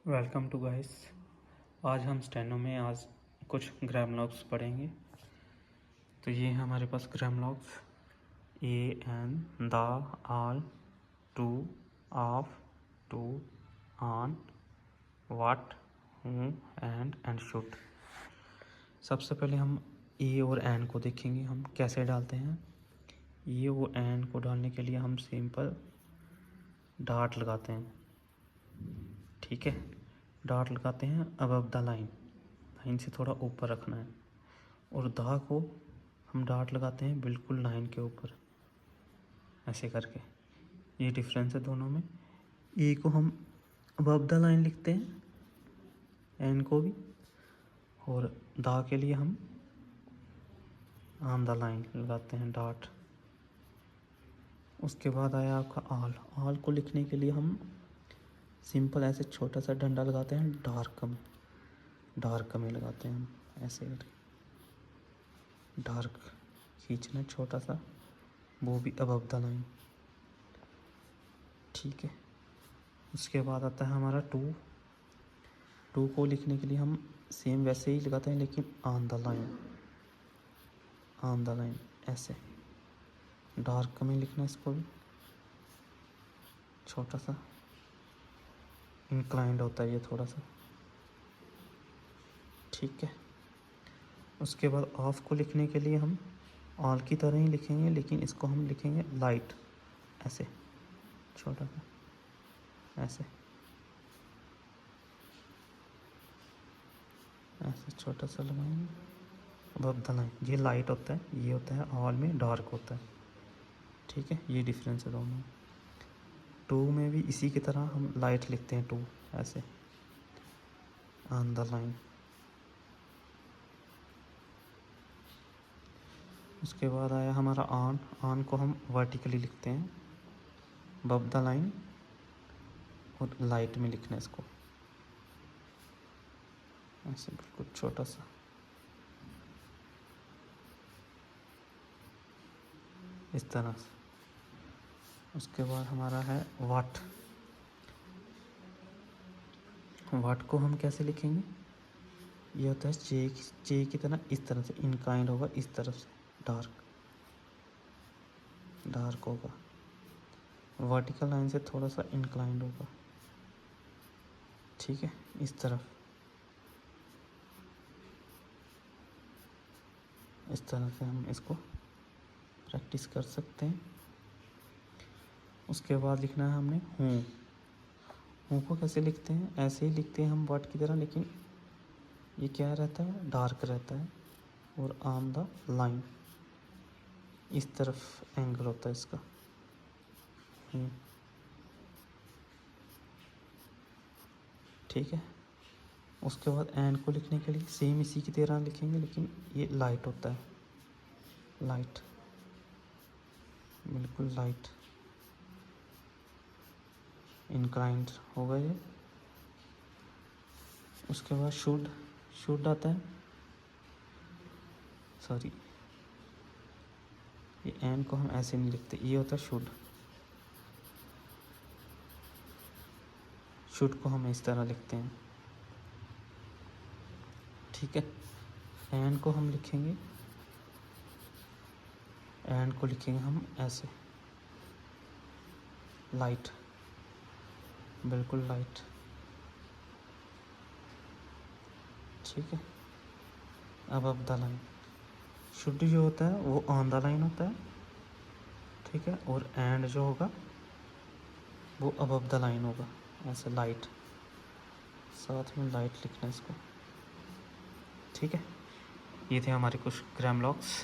Welcome to guys. आज हम steno में आज कुछ ग्राम लॉग्स पढ़ेंगे। तो ये है हमारे पास gram logs a n the all to of to on what who and should. सबसे पहले हम ए और एन को देखेंगे हम कैसे डालते हैं। ए और एन को डालने के लिए हम सिंपल डॉट लगाते हैं। ठीक है, डॉट लगाते हैं अबव द लाइन, लाइन से थोड़ा ऊपर रखना है। और दा को हम डॉट लगाते हैं बिल्कुल लाइन के ऊपर, ऐसे करके। ये डिफरेंस है दोनों में। ए को हम अबव द लाइन लिखते हैं, एन को भी, और दा के लिए हम ऑन द लाइन लगाते हैं डॉट। उसके बाद आया आपका आल। आल को लिखने के लिए हम सिंपल ऐसे छोटा सा डंडा लगाते हैं, डार्क में लगाते हैं हम, ऐसे करके डार्क खींचना छोटा सा, वो भी अबव द लाइन। ठीक है, उसके बाद आता है हमारा टू को लिखने के लिए हम सेम वैसे ही लगाते हैं, लेकिन ऑन द लाइन ऐसे डार्क में लिखना है। इसको भी छोटा सा इंक्लाइंड होता है ये थोड़ा सा। ठीक है, उसके बाद ऑफ को लिखने के लिए हम ऑल की तरह ही लिखेंगे, लेकिन इसको हम लिखेंगे लाइट, ऐसे छोटा सा, ऐसे छोटा सा लगाएंगे अबव द लाइन। ये लाइट होता है, ये होता है ऑल में डार्क होता है। ठीक है, ये डिफरेंस है दोनों में। टू में भी इसी की तरह हम लाइट लिखते हैं, टू ऐसे ऑन द लाइन। उसके बाद आया हमारा ऑन को हम वर्टिकली लिखते हैं अबव द लाइन, और लाइट में लिखना है इसको, ऐसे बिल्कुल छोटा सा। इस तरह से। उसके बाद हमारा है वाट को हम कैसे लिखेंगे। ये होता है चे की तरह, इस तरह से इनक्लाइंड होगा, इस तरफ से डार्क होगा, वर्टिकल लाइन से थोड़ा सा इंक्लाइंड होगा। ठीक है, इस तरफ, इस तरह से हम इसको प्रैक्टिस कर सकते हैं। उसके बाद लिखना है हमने हूँ को कैसे लिखते हैं, ऐसे ही लिखते हैं हम वर्ड की तरह, लेकिन ये क्या रहता है, डार्क रहता है, और ऑन द लाइन इस तरफ एंगल होता है इसका। ठीक है, उसके बाद एन को लिखने के लिए सेम इसी की तरह लिखेंगे, लेकिन ये लाइट होता है, लाइट, बिल्कुल लाइट इंक्लाइंड होगा ये। उसके बाद शुड आता है, सॉरी, ये एन को हम ऐसे नहीं लिखते, ये होता है शुड को हम इस तरह लिखते हैं। ठीक है, एन को हम लिखेंगे, एन को लिखेंगे हम ऐसे लाइट, बिल्कुल लाइट। ठीक है, अबव द लाइन। शुड जो होता है वो ऑन द लाइन होता है। ठीक है, और एंड जो होगा वो अबव द लाइन होगा, ऐसे लाइट, साथ में लाइट लिखना है इसको। ठीक है, ये थे हमारे कुछ ग्राम लॉग्स।